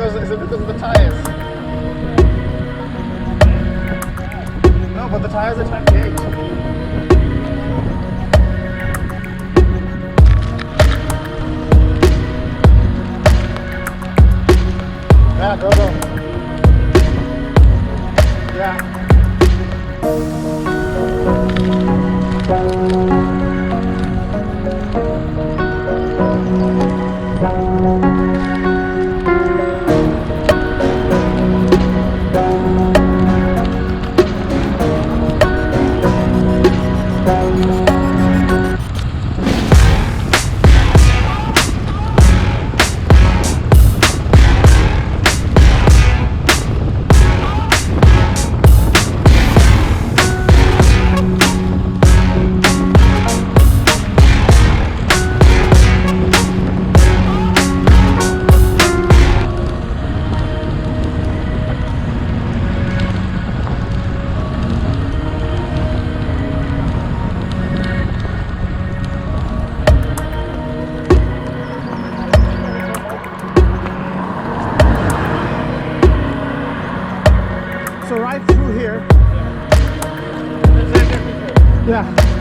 because of the tires. No, but the tires are 28. Yeah, go. Yeah. So right through here. Yeah.